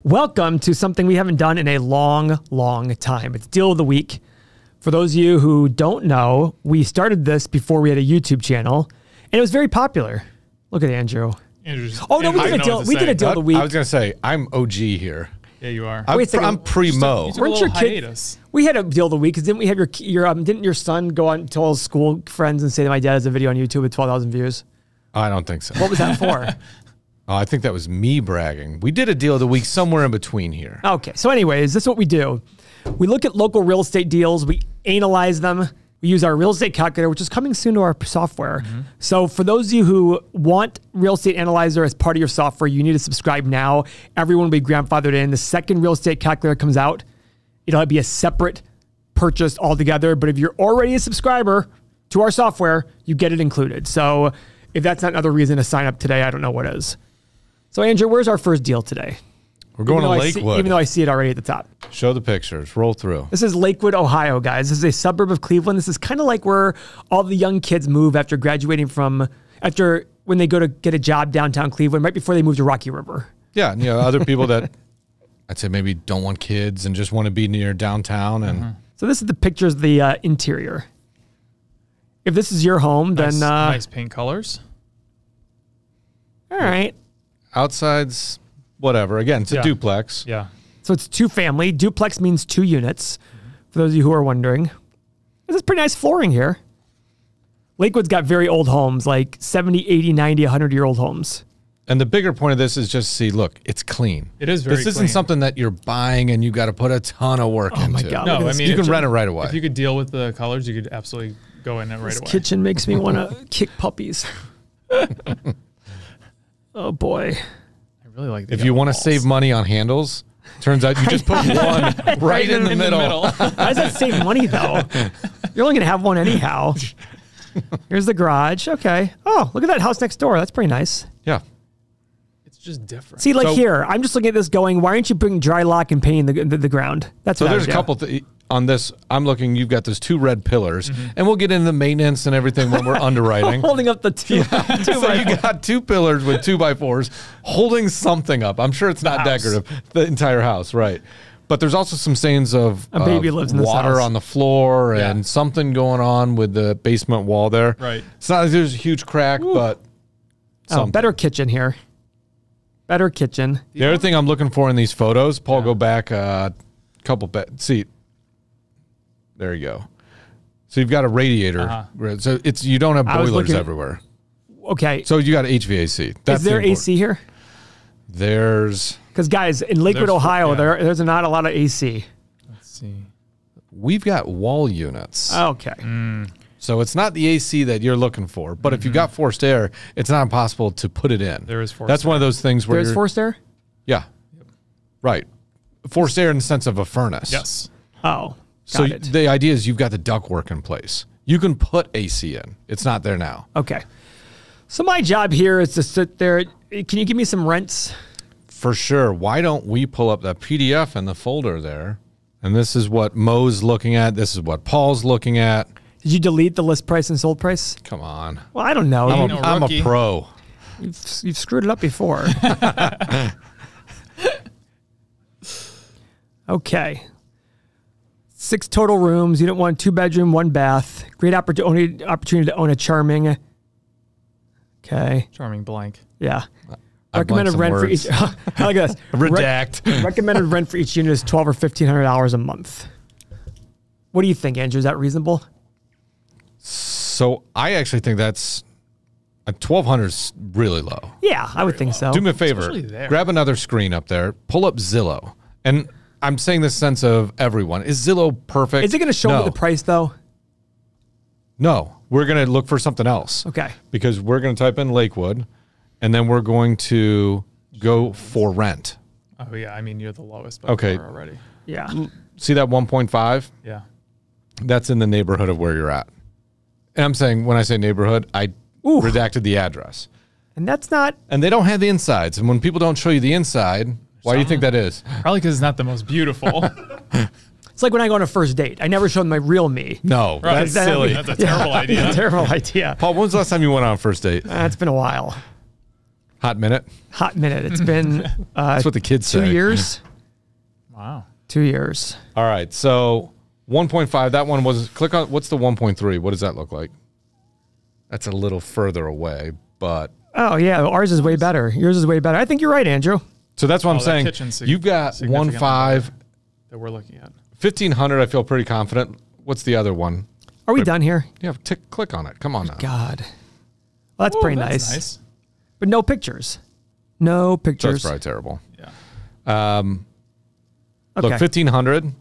Welcome to something we haven't done in a long, long time. It's Deal of the Week. For those of you who don't know, we started this before we had a YouTube channel, and it was very popular. Look at Andrew. Oh, no, we did a Deal of the Week. I was going to say, I'm OG here. Yeah, you are. I'm pre-Mo. Weren't your kids? We had a Deal of the Week, because didn't we have didn't your son go on to all his school friends and say that my dad has a video on YouTube with 12,000 views? I don't think so. What was that for? Oh, I think that was me bragging. We did a Deal of the Week somewhere in between here. Okay, so anyways, this is what we do. We look at local real estate deals, we analyze them, we use our real estate calculator, which is coming soon to our software. So for those of you who want Real Estate Analyzer as part of your software, you need to subscribe now. Everyone will be grandfathered in. The second real estate calculator comes out, it'll be a separate purchase altogether. But if you're already a subscriber to our software, you get it included. So if that's not another reason to sign up today, I don't know what is. So Andrew, where's our first deal today? We're going to Lakewood. Even though I see it already at the top. Show the pictures. Roll through. This is Lakewood, Ohio, guys. This is a suburb of Cleveland. This is kind of like where all the young kids move after graduating when they go to get a job downtown Cleveland, right before they move to Rocky River. Yeah, and, other people that I'd say maybe don't want kids and just want to be near downtown. And So this is the pictures of the interior. If this is your home, then... nice paint colors. All right. Outside's whatever. Again, it's a duplex. Yeah. So it's two family. Duplex means 2 units, for those of you who are wondering. This is pretty nice flooring here. Lakewood's got very old homes, like 70, 80, 90, 100-year-old homes. And the bigger point of this is just see, look, it's clean. It is very clean. This isn't something that you're buying and you got to put a ton of work into. Oh my God. No, I mean, you can rent it right away. If you could deal with the colors, you could absolutely go in it right away. This kitchen makes me want to kick puppies. Oh boy. I really like if you want to save money on handles, turns out you just put one right in the middle. How does that save money though? You're only going to have one anyhow. Here's the garage. Okay. Oh, look at that house next door. That's pretty nice. Yeah. It's just different. See, like here, I'm just looking at this going, why aren't you putting dry lock and painting the ground? That's what there's a couple on this. I'm looking, you've got those 2 red pillars, and we'll get into the maintenance and everything when we're underwriting. Holding up the two. So you got 2 pillars with 2x4s holding something up. I'm sure it's not decorative, the entire house, right? But there's also some stains of a baby lives in this water house. on the floor and something going on with the basement wall there. Right. It's not like there's a huge crack, but something. Better kitchen here. Better kitchen. The other thing I'm looking for in these photos, Paul, go back a couple. See, there you go. So you've got a radiator. So you don't have boilers everywhere. Okay. So you got HVAC. That's Is there AC here? Because guys, in Lakewood, Ohio, there's not a lot of AC. Let's see. We've got wall units. Okay. So it's not the AC that you're looking for, but if you got forced air, it's not impossible to put it in. There is forced That's air. one of those things where There's forced air? Yeah. Right. Forced air in the sense of a furnace. Yes. Oh. So the idea is you've got the ductwork in place. You can put AC in. It's not there now. Okay. So my job here is to sit there. Can you give me some rents? For sure. Why don't we pull up that PDF in the folder there? And this is what Mo's looking at. This is what Paul's looking at. Did you delete the list price and sold price? Come on. Well, I don't know. I'm a pro. You've screwed it up before. Okay. 6 total rooms. Unit 1, 2-bedroom, 1 bath. Great opportunity to own a charming. Okay. Charming blank. Yeah. Recommended rent for each. I like this. Redact. Recommended rent for each unit is $1,200 or $1,500 a month. What do you think, Andrew? Is that reasonable? So I actually think that's $1,200 is really low. Yeah, I would think so. Do me a favor. Grab another screen up there. Pull up Zillow. And I'm saying this sense of everyone. Is Zillow perfect? Is it going to show me the price, though? No. We're going to look for something else. Okay. Because we're going to type in Lakewood, and then we're going to go for rent. Oh, yeah. I mean, you're the lowest by far already. Yeah. See that 1.5? Yeah. That's in the neighborhood of where you're at. And I'm saying, when I say neighborhood, I redacted the address. And that's not... And they don't have the insides. And when people don't show you the inside, why do you think that is? Probably because it's not the most beautiful. It's like when I go on a first date. I never show them my real me. No, that's silly. That's a terrible idea. Terrible idea. Paul, when was the last time you went on a first date? It's been a while. Hot minute. Hot minute. It's been that's what the kids say. 2 years. Wow. 2 years. All right. So 1.5. That one was. Click on. What's the 1.3? What does that look like? That's a little further away, but. Oh yeah, ours is way better. Yours is way better. I think you're right, Andrew. So that's what I'm saying. You've got 1.5 that we're looking at. 1,500. I feel pretty confident. What's the other one? Are we done here? Yeah. Click on it. Come on now. God. Well, that's pretty nice. But no pictures. No pictures. That's probably terrible. Yeah. Look, 1,500.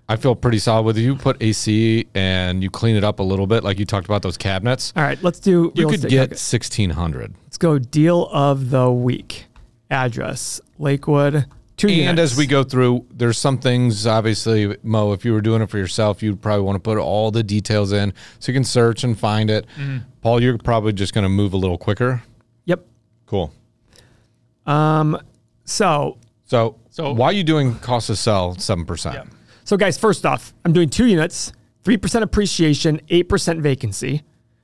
I feel pretty solid with you. Put AC and you clean it up a little bit, like you talked about those cabinets. All right, let's do. You could get 1,600. Let's go. Deal of the week. Address Lakewood. 2 units. And as we go through, there's some things. Obviously, Mo, if you were doing it for yourself, you'd probably want to put all the details in so you can search and find it. Paul, you're probably just going to move a little quicker. Yep. Cool. So why are you doing cost to sell 7%? Yeah. So guys, first off, I'm doing 2 units, 3% appreciation, 8% vacancy.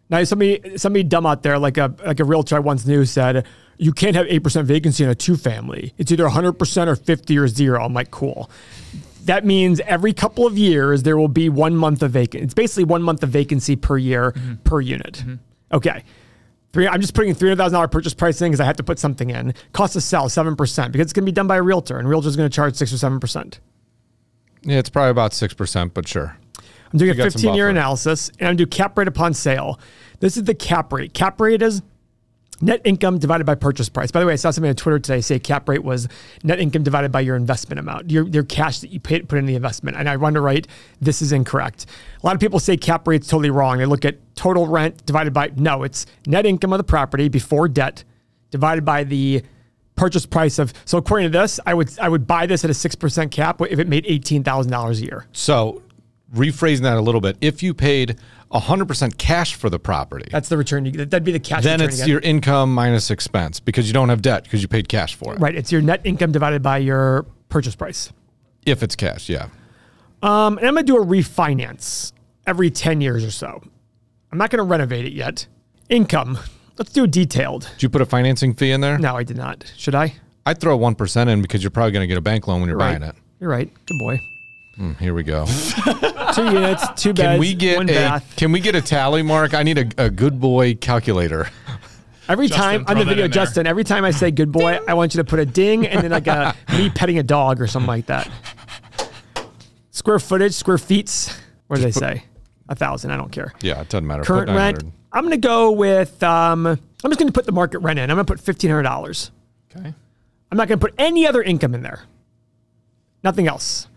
Now somebody dumb out there, like a realtor I once knew, said you can't have 8% vacancy in a 2-family. It's either 100% or 50 or 0. I'm like, cool. That means every couple of years there will be 1 month of vacancy. It's basically 1 month of vacancy per year per unit. Okay. I'm just putting $300,000 purchase price in because I have to put something in. Cost to sell 7% because it's going to be done by a realtor, and a realtor is going to charge 6 or 7%. Yeah, it's probably about 6%, but sure. I'm doing a 15-year analysis, and I'm doing cap rate upon sale. This is the cap rate. Cap rate is net income divided by purchase price. By the way, I saw something on Twitter today say cap rate was net income divided by your investment amount, your cash that you put in the investment. And I run to write, this is incorrect. A lot of people say cap rate's totally wrong. They look at total rent divided by, no, it's net income of the property before debt divided by the purchase price of, so according to this, I would buy this at a 6% cap if it made $18,000 a year. So rephrasing that a little bit, if you paid 100% cash for the property, that's the return. That'd be the cash. Then it's your income minus expense because you don't have debt because you paid cash for it. Right. It's your net income divided by your purchase price. If it's cash, yeah. And I'm going to do a refinance every 10 years or so. I'm not going to renovate it yet. Income. Let's do a detailed. Did you put a financing fee in there? No, I did not. Should I? I'd throw 1% in because you're probably going to get a bank loan when you're buying it. You're right. Good boy. Here we go. 2 units, 2 beds, 1 bath. Can we get a tally mark? I need a good boy calculator. Every time on the video, Justin, every time I say good boy, I want you to put a ding and then like me petting a dog or something like that. Square footage, square feet. What do they say? 1,000. I don't care. Yeah, it doesn't matter. Current rent. I'm going to go with, I'm just going to put the market rent in. I'm going to put $1,500. Okay. I'm not going to put any other income in there. Nothing else.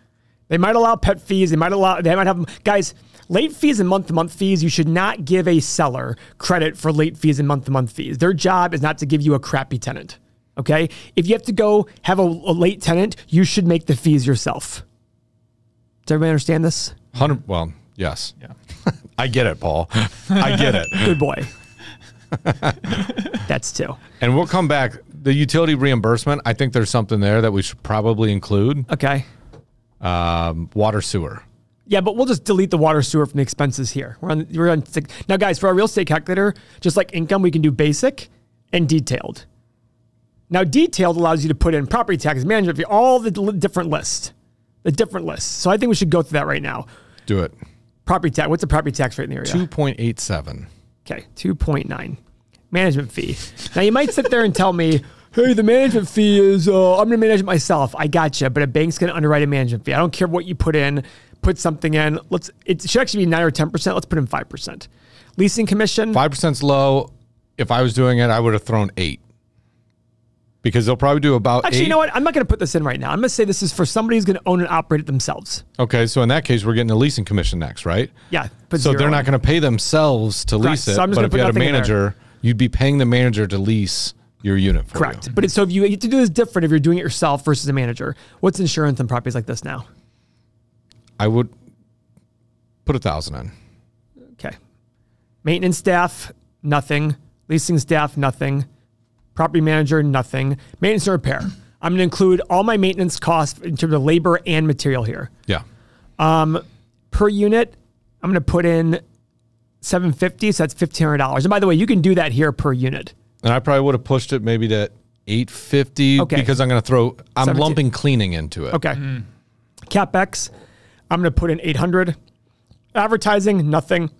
They might allow pet fees. They might have, guys, late fees and month-to-month fees. You should not give a seller credit for late fees and month-to-month fees. Their job is not to give you a crappy tenant. Okay. If you have to go have a late tenant, you should make the fees yourself. Does everybody understand this? Well, yes. Yeah. I get it, Paul. I get it. Good boy. That's 2. And we'll come back. The utility reimbursement, I think there's something there that we should probably include. Okay. Water, sewer. Yeah, but we'll just delete the water sewer from the expenses here. We're on now, guys. For our real estate calculator, just like income, we can do basic and detailed. Now, detailed allows you to put in property taxes, management fee, all the different lists. So I think we should go through that right now. Do it. Property tax. What's the property tax rate in the area? 2.87. Okay, 2.9. Management fee. Now, you might sit there and tell me, hey, the management fee is, I'm going to manage it myself. I gotcha, but a bank's going to underwrite a management fee. I don't care what you put in. Put something in. It should actually be 9 or 10%. Let's put in 5%. Leasing commission. 5%'s low. If I was doing it, I would have thrown 8. Because they'll probably do about 8. You know what? I'm not going to put this in right now. I'm going to say this is for somebody who's going to own and operate it themselves. Okay, so in that case, we're getting a leasing commission next, right? Yeah. So they're not going to pay themselves to lease it. But if you had a manager, you'd be paying the manager to lease your unit for Correct. you. But so if you have to do this different if you're doing it yourself versus a manager. What's insurance on properties like this now? I would put 1,000 in. Okay. Maintenance staff, nothing. Leasing staff, nothing. Property manager, nothing. Maintenance and repair. I'm going to include all my maintenance costs in terms of labor and material here. Yeah. Per unit, I'm going to put in $750, so that's $1,500. And by the way, you can do that here per unit. And I probably would have pushed it maybe to 850 because I'm lumping cleaning into it. Okay. CapEx, I'm going to put in 800. Advertising, nothing.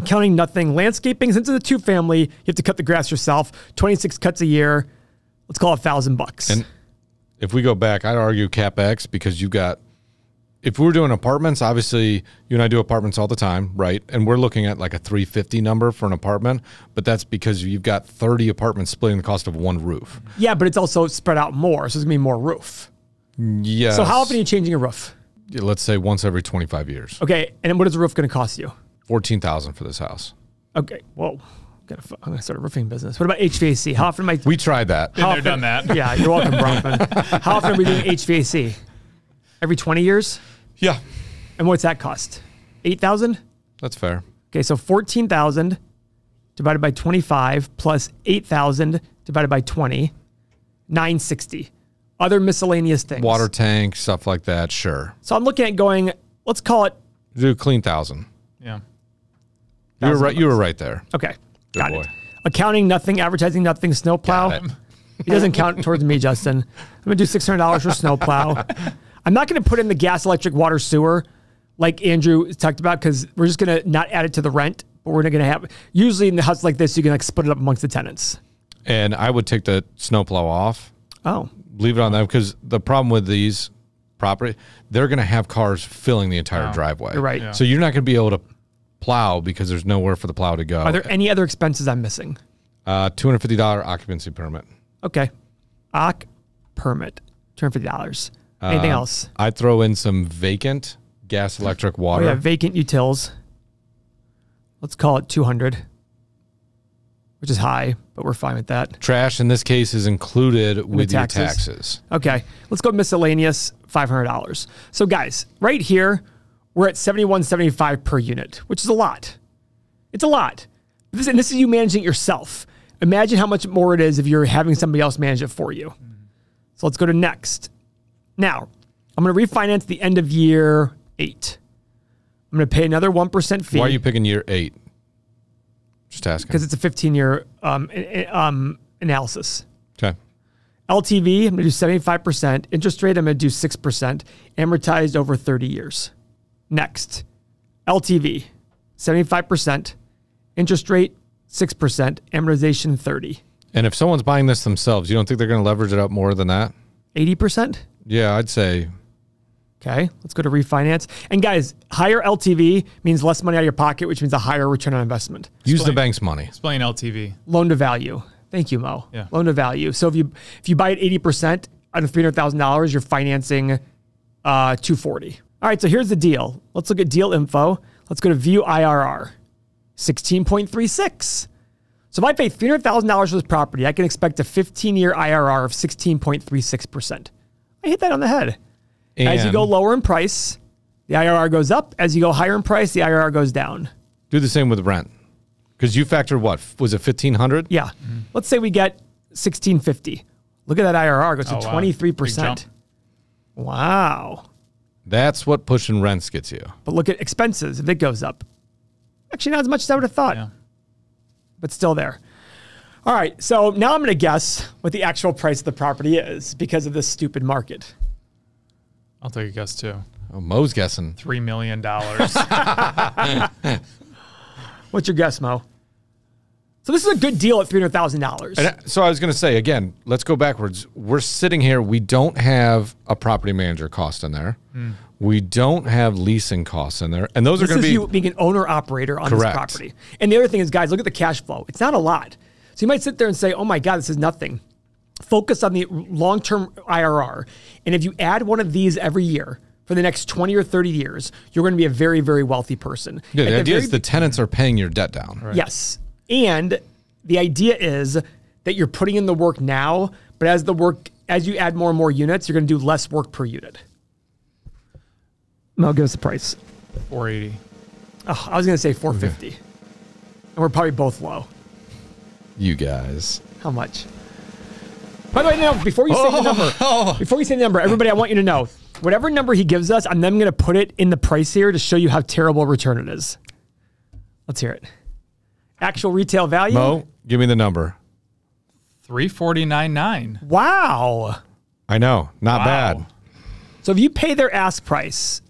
Counting, nothing. Landscaping, since it's a 2-family, you have to cut the grass yourself. 26 cuts a year. Let's call it $1,000. And if we go back, I'd argue CapEx because you've got, if we were doing apartments, obviously you and I do apartments all the time, right? And we're looking at like a 350 number for an apartment, but that's because you've got 30 apartments splitting the cost of one roof. Yeah, but it's also spread out more, so there's going to be more roof. Yeah. So how often are you changing a roof? Let's say once every 25 years. Okay, and what is the roof going to cost you? $14,000 for this house. Okay, whoa. I'm going to start a roofing business. What about HVAC? How often am I... We tried that. Been there, done that. Yeah, you're welcome, Bronfman. How often are we doing HVAC? Every 20 years? Yeah. And what's that cost? 8,000? That's fair. Okay, so 14,000 divided by 25 plus 8,000 divided by 20, 960. Other miscellaneous things. Water tank, stuff like that, sure. So I'm looking at going, let's call it... Do a clean 1,000. Yeah. You were right. You were right there. Okay. Good Got boy. it. Accounting, nothing. Advertising, nothing. Snowplow. Got it. He doesn't count towards me, Justin. I'm going to do $600 for snowplow. I'm not going to put in the gas, electric, water, sewer like Andrew talked about because we're just going to not add it to the rent, but we're not going to have... Usually in the house like this, you can like split it up amongst the tenants. And I would take the snowplow off. Oh. Leave it on them because the problem with these property, they're going to have cars filling the entire driveway. You're right. Yeah. So you're not going to be able to plow because there's nowhere for the plow to go. Are there any other expenses I'm missing? $250 occupancy permit. Okay. Permit. $250. Anything else? I'd throw in some vacant gas, electric, water. Oh, yeah, vacant utils. Let's call it 200, which is high, but we're fine with that. Trash in this case is included with your taxes. taxes. Okay, let's go miscellaneous, $500. So guys, right here, we're at $71.75 per unit, which is a lot. It's a lot. This is you managing it yourself. Imagine how much more it is if you're having somebody else manage it for you. So let's go to next. Now, I'm going to refinance the end of year 8. I'm going to pay another 1% fee. Why are you picking year 8? Just asking. Because it's a 15-year analysis. Okay. LTV, I'm going to do 75%. Interest rate, I'm going to do 6%. Amortized over 30 years. Next. LTV, 75%. Interest rate, 6%. Amortization, 30. And if someone's buying this themselves, you don't think they're going to leverage it up more than that? 80%? Yeah, I'd say. Okay, let's go to refinance. And guys, higher LTV means less money out of your pocket, which means a higher return on investment. Use the bank's money. Explain LTV. Loan to value. Thank you, Mo. Yeah. Loan to value. So if you buy at 80% on $300,000, you're financing $240. All right, so here's the deal. Let's look at deal info. Let's go to view IRR. 16.36. So if I pay $300,000 for this property, I can expect a 15-year IRR of 16.36%. I hit that on the head. And As you go lower in price, the IRR goes up. As you go higher in price, the IRR goes down. do the same with rent. Because you factored what? Was it 1,500? Yeah. Let's say we get 1650. Look at that IRR. Goes to 23%. Wow. That's what pushing rents gets you. But look at expenses. If it goes up. Actually, not as much as I would have thought. Yeah. But still there. All right. So now I'm going to guess what the actual price of the property is because of this stupid market. I'll take a guess too. Oh, Mo's guessing. $3 million. What's your guess, Mo? So this is a good deal at $300,000. So I was going to say, again, let's go backwards. We're sitting here. We don't have a property manager cost in there. We don't have leasing costs in there. And those are going to be... This is you being an owner-operator on this property. And the other thing is, guys, look at the cash flow. It's not a lot. So you might sit there and say, oh my God, this is nothing. Focus on the long-term IRR. And if you add one of these every year for the next 20 or 30 years, you're going to be a very, very wealthy person. Yeah, the idea is the tenants are paying your debt down. Right. Yes. And the idea is that you're putting in the work now, but as you add more and more units, you're going to do less work per unit. Mel, give us the price. 480. Oh, I was going to say 450. And we're probably both low. You guys. How much? By the way, no, before you say the number, everybody, I want you to know, whatever number he gives us, I'm then going to put it in the price here to show you how terrible a return it is. Let's hear it. Actual retail value. Mo, give me the number. $349.9. Wow. I know, not Wow. bad. So if you pay their ask price,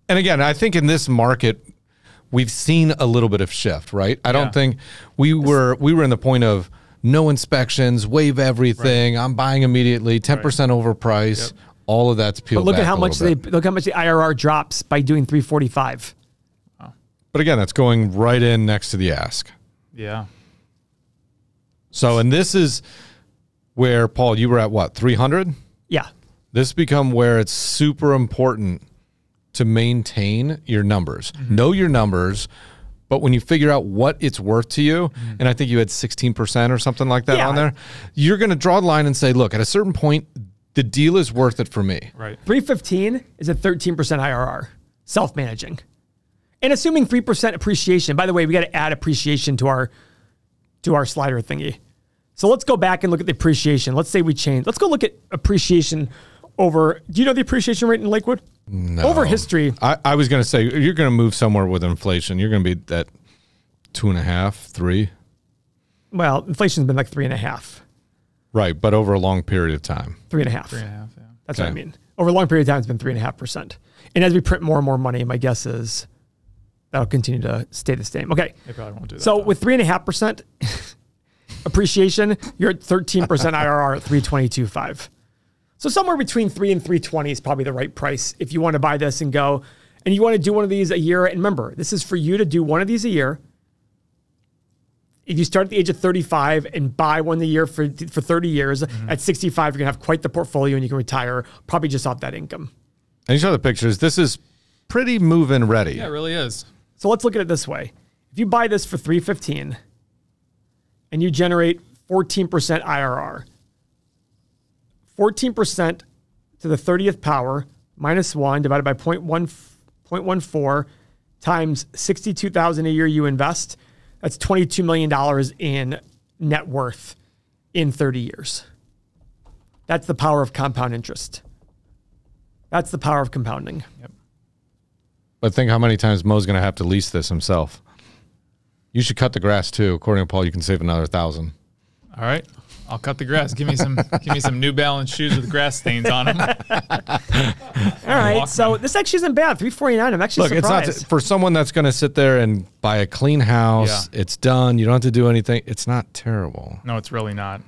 And again, I think in this market, we've seen a little bit of shift, right? I don't think we were in the point of no inspections, waive everything. I'm buying immediately, 10% overprice. All of that's peeled but look back at how a much little bit. look how much the IRR drops by doing 345. But again, that's going right in next to the ask. Yeah. So, and this is where, Paul, you were at what, 300? Yeah. This become where it's super important to maintain your numbers. Know your numbers, but when you figure out what it's worth to you, and I think you had 16% or something like that on there, you're going to draw the line and say, look, at a certain point, the deal is worth it for me. Right. 315 is a 13% IRR, self-managing. And assuming 3% appreciation. By the way, we got to add appreciation to our slider thingy. So let's go back and look at the appreciation. Let's say we change. Let's go look at appreciation over. Do you know the appreciation rate in Lakewood? No. Over history. I was going to say, you're going to move somewhere with inflation. You're going to be at 2.5, 3. Well, inflation's been like 3.5. Right, but over a long period of time. 3.5. 3.5, yeah. That's what I mean. Over a long period of time, it's been 3.5%. And as we print more and more money, my guess is that'll continue to stay the same. Okay. They probably won't do that. So with 3.5% appreciation, you're at 13% IRR at 322.5. So somewhere between 3 and 320 is probably the right price if you want to buy this and go. And you want to do one of these a year. And remember, this is for you to do one of these a year. If you start at the age of 35 and buy one a year for 30 years, at 65, you're going to have quite the portfolio and you can retire probably just off that income. And you show the pictures. This is pretty move-in ready. Yeah, it really is. So let's look at it this way. If you buy this for $315 and you generate 14% IRR, 14% to the 30th power minus 1 divided by 0.14 times 62,000 a year you invest, that's $22 million in net worth in 30 years. That's the power of compound interest. That's the power of compounding. Yep. But think how many times Mo's going to have to lease this himself. You should cut the grass too. According to Paul, you can save another 1,000. All right. I'll cut the grass. Give me some New Balance shoes with grass stains on them. All right. So this actually isn't bad. $349. I'm actually surprised. It's not for someone that's going to sit there and buy a clean house. Yeah. It's done. You don't have to do anything. It's not terrible. No, it's really not.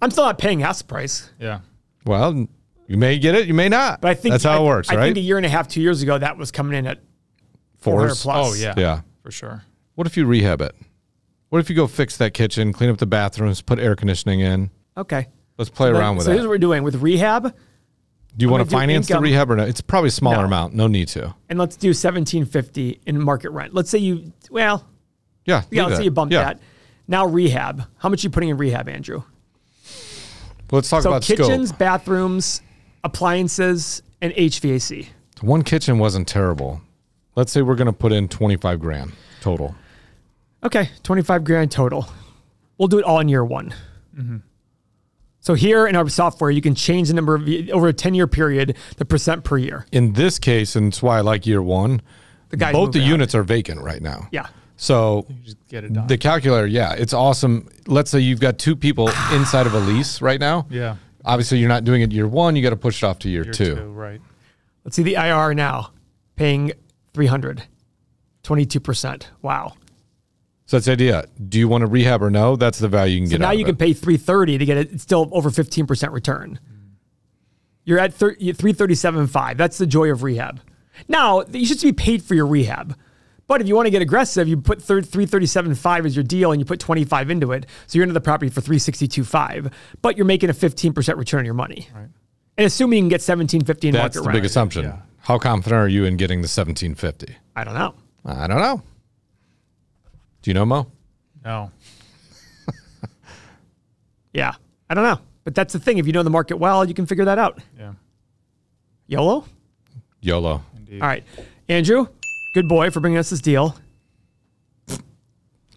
I'm still not paying ask price. Yeah. Well, you may get it. You may not. But I think that's how it works, right? I think a year and a half, 2 years ago, that was coming in at 400 Fours. plus. Oh, yeah. Yeah. For sure. What if you rehab it? What if you go fix that kitchen, clean up the bathrooms, put air conditioning in? Okay. Let's play around with so that. here's what we're doing with rehab. Do you want to gonna do finance the income. rehab or no? It's probably a smaller No. amount. No need to. And let's do $1,750 in market rent. Let's say you, Yeah. let's say you bump that. Now rehab. How much are you putting in rehab, Andrew? Well, let's talk So about kitchens, scope. bathrooms, appliances, and HVAC. One kitchen wasn't terrible. Let's say we're going to put in 25 grand total. Okay, 25 grand total. We'll do it all in year one. So here in our software, you can change the number of, over a 10-year period, the percent per year. In this case, and it's why I like year one, guy's both the moving out. units are vacant right now. Yeah. So Just get it done. the calculator, yeah, it's awesome. Let's say you've got two people inside of a lease right now. Yeah. Obviously, you're not doing it year one. You got to push it off to year two. Right. Let's see the IR now. Paying 300, 22%. Wow. So that's the idea. Do you want to rehab or no? That's the value you can So get now out you of can it. pay 330 to get it. It's still over 15% return. You're at 337.5. That's the joy of rehab. Now you should be paid for your rehab, but if you want to get aggressive, you put 337.5 as your deal, and you put 25 into it. So you're into the property for 362.5, but you're making a 15% return on your money. Right. And assuming you can get 1750 in That's market the rent. big assumption. Yeah. How confident are you in getting the 1750? I don't know. I don't know. Do you know, Mo? No. Yeah, I don't know. But that's the thing. If you know the market well, you can figure that out. Yeah. YOLO? YOLO. Indeed. All right. Andrew, good boy for bringing us this deal.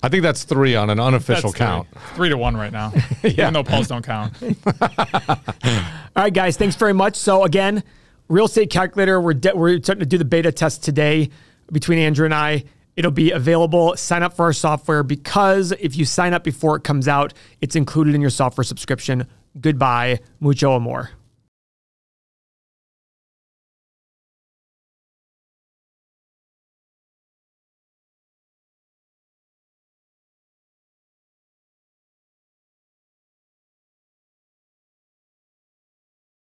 I think that's 3 on an unofficial That's count. 3-1 right now. Even though polls don't count. All right, guys, thanks very much. So again, real estate calculator, we're starting to do the beta test today between Andrew and I. It'll be available. Sign up for our software, because if you sign up before it comes out, it's included in your software subscription. Goodbye. Mucho amor.